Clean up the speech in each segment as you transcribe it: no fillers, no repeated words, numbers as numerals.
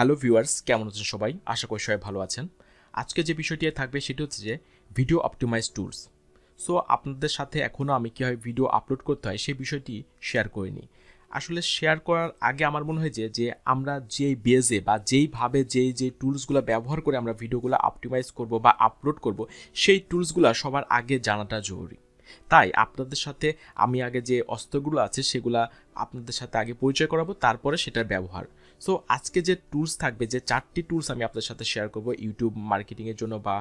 Hello viewers, কেমন আছেন সবাই? আশা করি সবাই ভালো আছেন। আজকে যে বিষয়টি থাকবে সেটি হচ্ছে যে ভিডিও অপটিমাইজ টুলস। সো আপনাদের সাথে এখনও আমি কীভাবে ভিডিও আপলোড করতে হয় সেই বিষয়টি শেয়ার করিনি। আসলে শেয়ার করার আগে আমার মনে হয় যে আমরা যেই বেজে বা যেইভাবে যে টুলসগুলো ব্যবহার করে আমরা ভিডিওগুলো অপটিমাইজ করব বা আপলোড করব, সেই টুলসগুলো সবার আগে জানাটা জরুরি। তাই আপনাদের সাথে আমি আগে যে অস্ত্রগুলো আছে সেগুলা আপনাদের সাথে আগে পরিচয় করাবো, তারপরে সেটার ব্যবহার। সো আজকে যে টুলস থাকবে, যে 4টি টুলস আমি আপনাদের সাথে শেয়ার করব ইউটিউব মার্কেটিংয়ের জন্য বা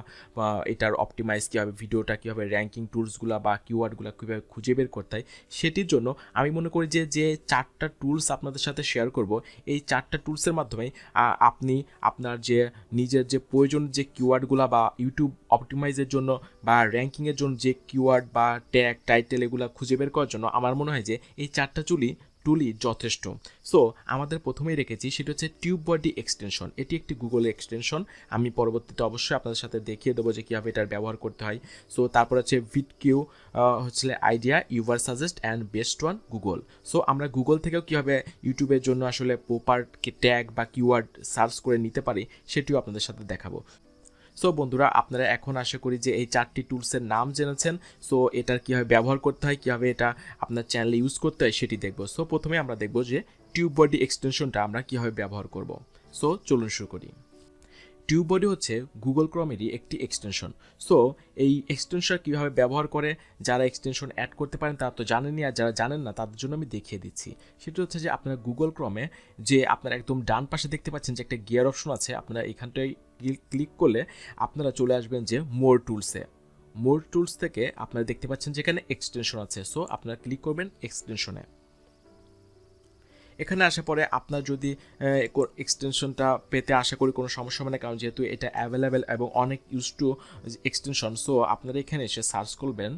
এটার অপটিমাইজ কীভাবে, ভিডিওটা কীভাবে, র্যাঙ্কিং টুলসগুলো বা কিওয়ার্ডগুলো কীভাবে খুঁজে বের করতে হয় সেটির জন্য আমি মনে করি যে 4টা টুলস আপনাদের সাথে শেয়ার করব, এই 4টা টুলসের মাধ্যমে আপনি আপনার যে নিজের যে প্রয়োজন যে কিওয়ার্ডগুলো বা ইউটিউব অপটিমাইজের জন্য বা র্যাঙ্কিংয়ের জন্য যে কিওয়ার্ড বা ট্যাগ টাইটেল এগুলো খুঁজে বের করার জন্য আমার মনে হয় যে এই 4টা টুলই যথেষ্ট। সো আমাদের প্রথমেই রেখেছি সেটা হচ্ছে টিউব বডি এক্সটেনশন। এটি একটি গুগল এক্সটেনশন। আমি পরবর্তীতে অবশ্যই আপনাদের সাথে দেখিয়ে দেবো যে কীভাবে এটার ব্যবহার করতে হয়। সো তারপর হচ্ছে ভিডকিউ, হচ্ছে idea, Ubersuggest and best one Google. So আমরা গুগল থেকেও কীভাবে ইউটিউবের জন্য আসলে প্রপার ট্যাগ বা কিওয়ার্ড সার্চ করে নিতে পারি সেটিও আপনাদের সাথে দেখাবো। সো বন্ধুরা, আপনারা এখন আশা করি যে এই 4টি টুলসের নাম জেনেছেন। সো এটার কীভাবে ব্যবহার করতে হয়, কীভাবে এটা আপনার চ্যানেলে ইউজ করতে হয় সেটি দেখব। সো প্রথমে আমরা দেখব যে টিউব বডি এক্সটেনশনটা আমরা কীভাবে ব্যবহার করব। সো চলুন শুরু করি। টিউব বডি হচ্ছে গুগল ক্রোমেরই একটি এক্সটেনশন। সো এই এক্সটেনশন কীভাবে ব্যবহার করে, যারা এক্সটেনশন অ্যাড করতে পারেন তারা তো জানেনই, আর যারা জানেন না তাদের জন্য আমি দেখিয়ে দিচ্ছি। সেটা হচ্ছে যে আপনারা গুগল ক্রোমে যে আপনারা একদম ডান পাশে দেখতে পাচ্ছেন যে একটা গিয়ার অপশন আছে, আপনারা এখানটায় ক্লিক করলে আপনারা চলে আসবেন যে মোর টুলসে। মোর টুলস থেকে আপনারা দেখতে পাচ্ছেন যে এখানে এক্সটেনশন আছে। সো আপনারা ক্লিক করবেন এক্সটেনশনে। এখানে আসার পরে আপনার যদি এক্সটেনশনটা পেতে আশা করি কোনো সমস্যা হবে না, কারণ যেহেতু এটা অ্যাভেলেবেল এবং অনেক ইউজ টু এক্সটেনশন। সো আপনারা এখানে এসে সার্চ করবেন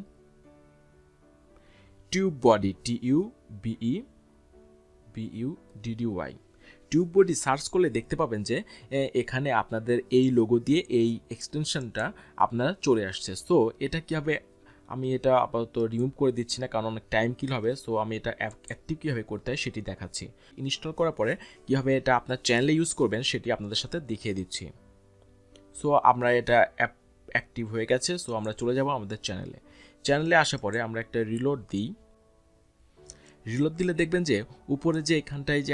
tube body, TUBEBUDDY। Tube body search করলে দেখতে পাবেন যে এখানে আপনাদের এই লোগো দিয়ে এই এক্সটেনশনটা আপনারা চলে আসছে। সো এটা কীভাবে, আমি এটা আপাতত রিমুভ করে দিচ্ছি না কারণ অনেক টাইম কিল হবে। সো আমি এটা অ্যাক্টিভ কীভাবে করতে হয় সেটি দেখাচ্ছি। ইনস্টল করার পরে কীভাবে এটা আপনার চ্যানেলে ইউজ করবেন সেটি আপনাদের সাথে দেখিয়ে দিচ্ছি। সো আমরা এটা অ্যাক্টিভ হয়ে গেছে। সো আমরা চলে যাব আমাদের চ্যানেলে আসার পরে আমরা একটা রিলোড দিই। রিলোড দিলে দেখবেন যে উপরে যে এখানটায় যে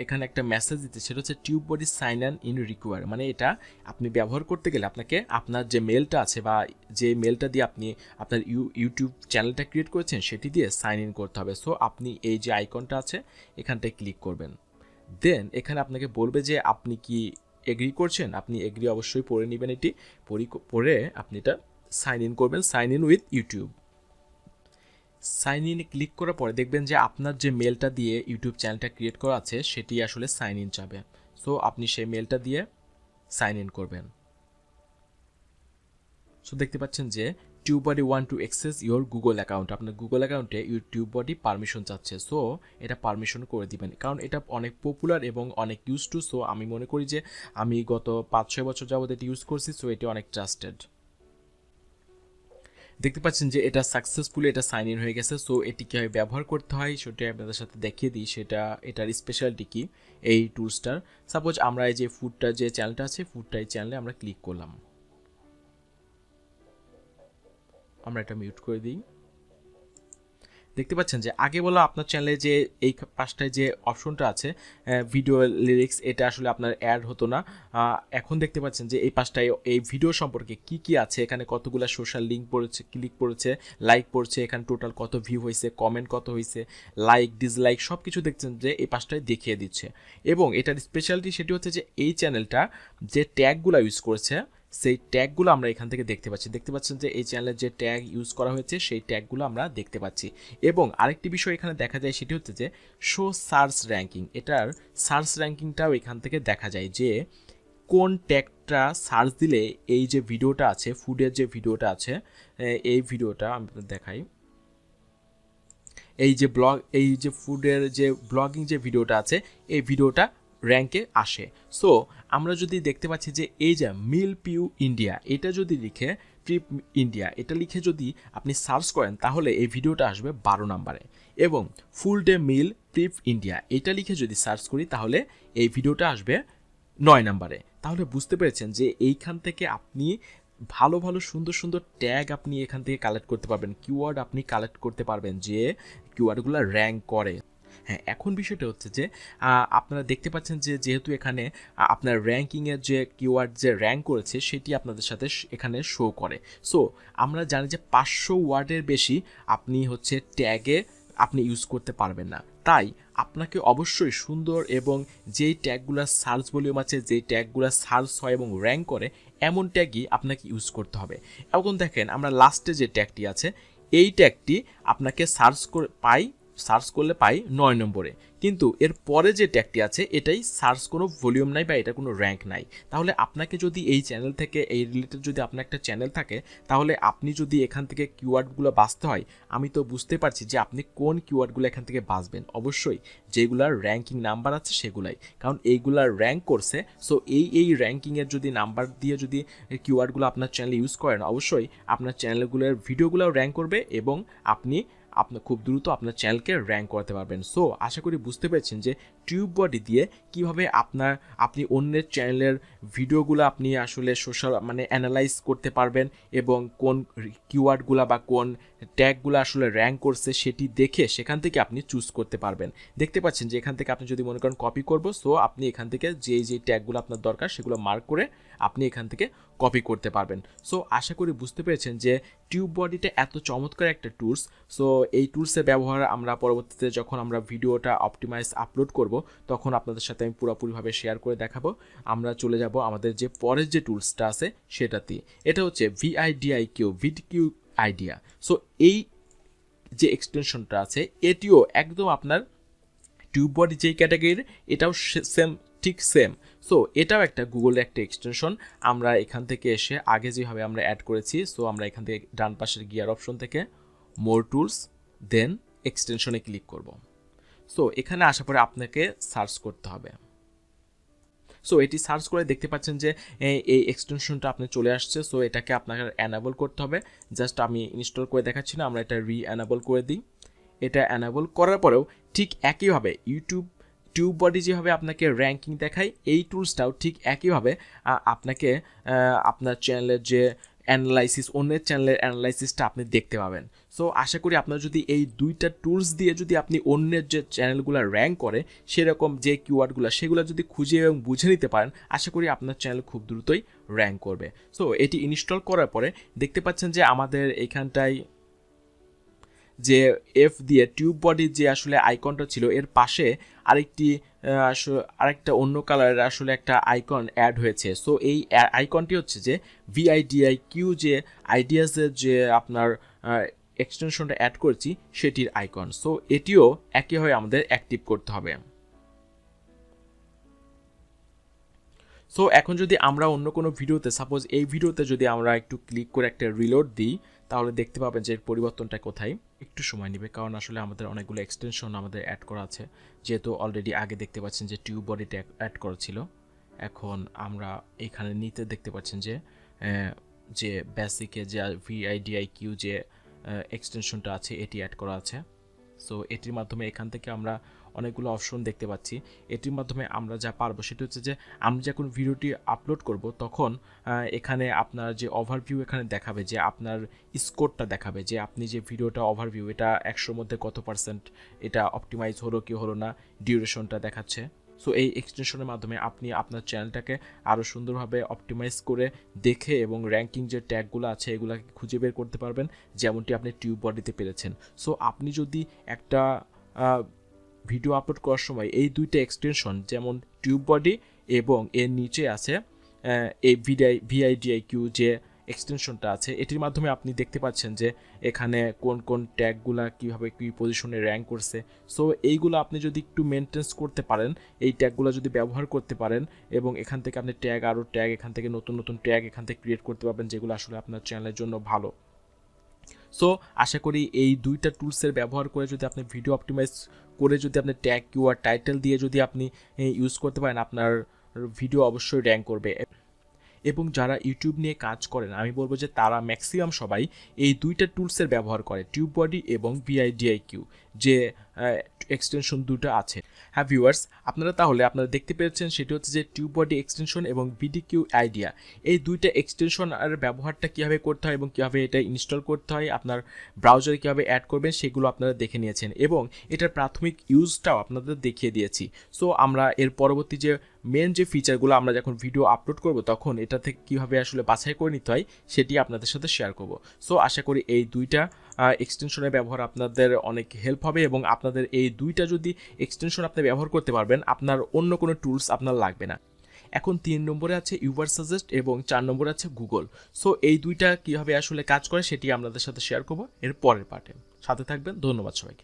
এখানে একটা মেসেজ দিতে, সেটা হচ্ছে tube body sign in require. মানে এটা আপনি ব্যবহার করতে গেলে আপনাকে আপনার যে মেলটা আছে বা যে মেলটা দিয়ে আপনি আপনার ইউটিউব চ্যানেলটা ক্রিয়েট করেছেন সেটি দিয়ে সাইন ইন করতে হবে। সো আপনি এই যে আইকনটা আছে এখানটায় ক্লিক করবেন। দেন এখানে আপনাকে বলবে যে আপনি কি এগ্রি করছেন। আপনি এগ্রি অবশ্যই পড়ে নেবেন, এটি পড়ে আপনি এটা সাইন ইন করবেন, sign in with YouTube. Sign ইনে ক্লিক করার পরে দেখবেন যে আপনার যে মেলটা দিয়ে ইউটিউব চ্যানেলটা ক্রিয়েট করা আছে সেটি আসলে সাইন ইন চাবে। সো আপনি সেই মেলটা দিয়ে সাইন ইন করবেন। সো দেখতে পাচ্ছেন যে tube body want to access your Google account. আপনার গুগল অ্যাকাউন্টে ইউটিউব বডি পারমিশন চাচ্ছে। সো এটা পারমিশন করে দিবেন, কারণ এটা অনেক পপুলার এবং অনেক ইউজ টু। সো আমি মনে করি যে আমি গত 5-6 বছর যাবত এটি ইউজ করছি। সো এটি অনেক ট্রাস্টেড। দেখতে পাচ্ছেন যে এটা সাকসেসফুলি এটা সাইন ইন হয়ে গেছে। সো এটি কীভাবে ব্যবহার করতে হয় সেটা আপনাদের সাথে দেখিয়ে দিই। এটার স্পেশালিটি কি এই টুলসটার। সাপোজ আমরা এই যে ফুডটা যে চ্যানেলটা আছে, ফুডটা এই চ্যানেলে আমরা ক্লিক করলাম। আমরা এটা মিউট করে দিই। দেখতে পাচ্ছেন যে আগে বলা আপনার চ্যানেলে যে এই পাশটায় যে অপশনটা আছে ভিডিও লিরিক্স, এটা আসলে আপনার অ্যাড হতো না। এখন দেখতে পাচ্ছেন যে এই পাশটায় এই ভিডিও সম্পর্কে কি আছে, এখানে কতগুলো সোশ্যাল লিঙ্ক পড়েছে, ক্লিক পড়েছে, লাইক পড়ছে, এখানে টোটাল কত ভিউ হয়েছে, কমেন্ট কত হয়েছে, লাইক ডিসলাইক সব কিছু দেখছেন যে এই পাশটায় দেখিয়ে দিচ্ছে। এবং এটার স্পেশালিটি সেটি হচ্ছে যে এই চ্যানেলটা যে ট্যাগগুলো ইউজ করেছে সেই ট্যাগগুলো আমরা এখান থেকে দেখতে পাচ্ছেন যে এই চ্যানেলের যে ট্যাগ ইউজ করা হয়েছে সেই ট্যাগগুলো আমরা দেখতে পাচ্ছি। এবং আরেকটি বিষয় এখানে দেখা যায় সেটি হচ্ছে যে শো সার্চ র্যাঙ্কিং। এটার সার্চ র্যাঙ্কিংটাও এখান থেকে দেখা যায় যে কোন ট্যাগটা সার্চ দিলে এই যে ভিডিওটা আছে, ফুডের যে ভিডিওটা আছে, এই ভিডিওটা আমি দেখাই। এই যে ফুডের যে ব্লগিং যে ভিডিওটা আছে এই ভিডিওটা র্যাঙ্কে আসে। সো আমরা যদি দেখতে পাচ্ছি যে এই যে মিল পিউ ইন্ডিয়া, এটা যদি লিখে ট্রিপ ইন্ডিয়া এটা লিখে যদি আপনি সার্চ করেন তাহলে এই ভিডিওটা আসবে 12 নম্বরে। এবং ফুল ডে মিল ট্রিপ ইন্ডিয়া এটা লিখে যদি সার্চ করি তাহলে এই ভিডিওটা আসবে 9 নম্বরে। তাহলে বুঝতে পেরেছেন যে এইখান থেকে আপনি ভালো ভালো সুন্দর সুন্দর ট্যাগ আপনি এখান থেকে কালেক্ট করতে পারবেন, কিওয়ার্ড আপনি কালেক্ট করতে পারবেন যে কিওয়ার্ডগুলো র্যাঙ্ক করে। হ্যাঁ, এখন বিষয়টা হচ্ছে যে আপনারা দেখতে পাচ্ছেন যে যেহেতু এখানে আপনার র্যাঙ্কিংয়ের যে কিওয়ার্ড যে র্যাঙ্ক করেছে সেটি আপনাদের সাথে এখানে শো করে। সো আমরা জানি যে 500 ওয়ার্ডের বেশি আপনি হচ্ছে ট্যাগে আপনি ইউজ করতে পারবেন না। তাই আপনাকে অবশ্যই সুন্দর এবং যেই ট্যাগগুলো সার্চ ভলিউম আছে, যেই ট্যাগগুলো সার্চ হয় এবং র্যাঙ্ক করে এমন ট্যাগই আপনাকে ইউজ করতে হবে। এখন দেখেন আমরা লাস্টে যে ট্যাগটি আছে এই ট্যাগটি আপনাকে সার্চ করলে পাই 9 নম্বরে, কিন্তু এর পরে যে ট্যাগটি আছে এটাই সার্চ কোনো ভলিউম নাই বা এটা কোনো র্যাঙ্ক নাই। তাহলে আপনাকে যদি এই চ্যানেল থেকে এই রিলেটেড যদি আপনার একটা চ্যানেল থাকে তাহলে আপনি যদি এখান থেকে কিওয়ার্ডগুলো বাছতে হয়, আমি তো বুঝতে পারছি যে আপনি কোন কিওয়ার্ডগুলো এখান থেকে বাছবেন। অবশ্যই যেগুলার র্যাঙ্কিং নাম্বার আছে সেগুলাই, কারণ এইগুলার র্যাঙ্ক করছে। সো এই র্যাঙ্কিংয়ের যদি নাম্বার দিয়ে যদি কিওয়ার্ডগুলো আপনার চ্যানেলে ইউজ করেন অবশ্যই আপনার চ্যানেলগুলোর ভিডিওগুলোও র্যাঙ্ক করবে এবং আপনি খুব দ্রুত আপনার চ্যানেলকে র্যাঙ্ক করতে পারবেন। সো আশা করি বুঝতে পেরেছেন যে টিউব বডি দিয়ে কীভাবে আপনি অন্যের চ্যানেলের ভিডিওগুলো আপনি আসলে সোশ্যাল অ্যানালাইজ করতে পারবেন এবং কোন কিওয়ার্ডগুলো বা কোন ট্যাগগুলো আসলে র্যাঙ্ক করছে সেটি দেখে সেখান থেকে আপনি চুজ করতে পারবেন। দেখতে পাচ্ছেন যে এখান থেকে আপনি যদি মনে করেন কপি করব, সো আপনি এখান থেকে যেই ট্যাগগুলো আপনার দরকার সেগুলো মার্ক করে আপনি এখান থেকে কপি করতে পারবেন। সো আশা করি বুঝতে পেরেছেন যে টিউব বডিটা এত চমৎকার একটা টুলস। সো এই টুলসের ব্যবহার আমরা পরবর্তীতে যখন আমরা ভিডিওটা অপটিমাইজ আপলোড করব তখন আপনাদের সাথে আমি পুরোপুরিভাবে শেয়ার করে দেখাবো। আমরা চলে যাব আমাদের যে পরের যে টুলসটা আছে সেটাতে। এটা হচ্ছে ভিডিকিউ আইডিয়া। সো এই যে এক্সটেনশনটা আছে এটিও একদম আপনার টিউব বডি যেই ক্যাটাগরির এটাও ঠিক সেম। সো এটাও একটা গুগলের একটা এক্সটেনশন। আমরা এখান থেকে এসে আগে যেভাবে আমরা অ্যাড করেছি, সো আমরা এখান থেকে ডান পাশের গিয়ার অপশন থেকে মোর টুলস দেন এক্সটেনশনে ক্লিক করব। সো এখানে আসার পরে আপনাকে সার্চ করতে হবে। সো এটি সার্চ করে দেখতে পাচ্ছেন যে এই এক্সটেনশনটা আপনার চলে আসছে। সো এটাকে আপনাকে অ্যানাবল করতে হবে। জাস্ট আমি ইনস্টল করে দেখাচ্ছি না, আমরা এটা অ্যানাবল করে দিই। এটা অ্যানাবল করার পরেও ঠিক একইভাবে টিউব বডি যেভাবে আপনাকে র্যাঙ্কিং দেখায় এই টুলসটাও ঠিক একইভাবে আপনাকে আপনার চ্যানেলের যে অ্যানালাইসিস, অন্যের চ্যানেলের অ্যানালাইসিসটা আপনি দেখতে পাবেন। সো আশা করি আপনার যদি এই দুইটা টুলস দিয়ে যদি আপনি অন্যের যে চ্যানেলগুলো র্যাঙ্ক করে সেরকম যে কিওয়ার্ডগুলো সেগুলো যদি খুঁজে এবং বুঝে নিতে পারেন আশা করি আপনার চ্যানেল খুব দ্রুতই র্যাঙ্ক করবে। সো এটি ইনস্টল করার পরে দেখতে পাচ্ছেন যে আমাদের এইখানটায় যে এফ দিয়ে টিউব বডির যে আসলে আইকনটা ছিল এর পাশে আরেকটা অন্য কালারের আসলে একটা আইকন অ্যাড হয়েছে। সো এই আইকনটি হচ্ছে যে ভিআইডিআইকিউ যে আইডিয়াসের যে আপনার এক্সটেনশনটা অ্যাড করেছি সেটির আইকন। সো এটিও একইভাবে আমাদের অ্যাক্টিভ করতে হবে। সো এখন যদি আমরা অন্য কোনো ভিডিওতে, সাপোজ এই ভিডিওতে যদি আমরা একটু ক্লিক করে একটা রিলোড দিই তাহলে দেখতে পাবেন যে পরিবর্তনটা কোথায়। একটু সময় নেবে কারণ আসলে আমাদের অনেকগুলো এক্সটেনশন আমাদের অ্যাড করা আছে, যেহেতু অলরেডি আগে দেখতে পাচ্ছেন যে টিউব বডিটা অ্যাড করা ছিল। এখন আমরা এখানে নিতে দেখতে পাচ্ছেন যে বেসিকে যে ভিআইডিআইকিউ যে এক্সটেনশনটা আছে এটি অ্যাড করা আছে। সো এটির মাধ্যমে এখান থেকে আমরা অনেকগুলো অপশন দেখতে পাচ্ছি। এটির মাধ্যমে আমরা যা পারবো সেটা হচ্ছে যে আমি যখন ভিডিওটি আপলোড করব তখন এখানে আপনার যে ওভারভিউ এখানে দেখাবে, যে আপনার স্কোরটা দেখাবে যে আপনি যে ভিডিওটা ওভারভিউ এটা 100-র মধ্যে কত পার্সেন্ট এটা অপটিমাইজ হলো কি হলো না, ডিউরেশনটা দেখাচ্ছে। সো এই এক্সটেনশনের মাধ্যমে আপনি আপনার চ্যানেলটাকে আরও সুন্দরভাবে অপটিমাইজ করে দেখে এবং র্যাঙ্কিং যে ট্যাগগুলো আছে এগুলোকে খুঁজে বের করতে পারবেন, যেমনটি আপনি টিউব বডিতে পেরেছেন। সো আপনি যদি একটা ভিডিও আপলোড করার সময় এই দুইটা এক্সটেনশন যেমন টিউব বডি এবং এর নিচে আছে এই ভিআইডিআইকিউ যে এক্সটেনশনটা আছে এটির মাধ্যমে আপনি দেখতে পাচ্ছেন যে এখানে কোন কোন ট্যাগগুলা কীভাবে কী পজিশনে র্যাঙ্ক করছে। সো এইগুলো আপনি যদি একটু মেনটেন্স করতে পারেন, এই ট্যাগগুলো যদি ব্যবহার করতে পারেন এবং এখান থেকে আপনি আরও ট্যাগ এখান থেকে নতুন নতুন ট্যাগ এখান থেকে ক্রিয়েট করতে পারবেন যেগুলো আসলে আপনার চ্যানেলের জন্য ভালো। সো আশা করি এই দুইটা টুলসের ব্যবহার করে যদি আপনি ভিডিও অপটিমাইজ করে যদি আপনি ট্যাগ কিওয়ার্ড টাইটেল দিয়ে যদি আপনি ইউজ করতে পারেন আপনার ভিডিও অবশ্যই র্যাঙ্ক করবে। এবং যারা ইউটিউব নিয়ে কাজ করেন আমি বলবো যে তারা ম্যাক্সিমাম সবাই এই দুইটা টুলসের ব্যবহার করে, টিউব বডি এবং ভিআইডিআইকিউ যে এক্সটেনশন দুটো আছে। হ্যাঁ ভিউয়ার্স, আপনারা দেখতে পেয়েছেন সেটি হচ্ছে যে টিউববডি এক্সটেনশন এবং বিডিকিউ আইডিয়া, এই দুইটা এক্সটেনশন আর ব্যবহারটা কীভাবে করতে হয় এবং কীভাবে এটা ইনস্টল করতে হয়, আপনার ব্রাউজারে কীভাবে অ্যাড করবেন সেগুলো আপনারা দেখে নিয়েছেন এবং এটার প্রাথমিক ইউজটাও আপনাদের দেখিয়ে দিয়েছি। সো আমরা এর পরবর্তী যে মেন যে ফিচারগুলো আমরা যখন ভিডিও আপলোড করব তখন এটা থেকে কীভাবে আসলে বাছাই করে নিতে হয় সেটি আপনাদের সাথে শেয়ার করব। সো আশা করি এই দুইটা এক্সটেনশনের ব্যবহার আপনাদের অনেক হেল্প হবে এবং আপনাদের এই দুইটা যদি এক্সটেনশন আপনি ব্যবহার করতে পারবেন, আপনার অন্য কোনো টুলস আপনার লাগবে না। এখন 3 নম্বরে আছে ইউভার সাজেস্ট এবং 4 নম্বরে আছে গুগল। সো এই দুইটা কীভাবে আসলে কাজ করে সেটি আপনাদের সাথে শেয়ার করব এর পরের পার্টে। সাথে থাকবেন। ধন্যবাদ সবাইকে।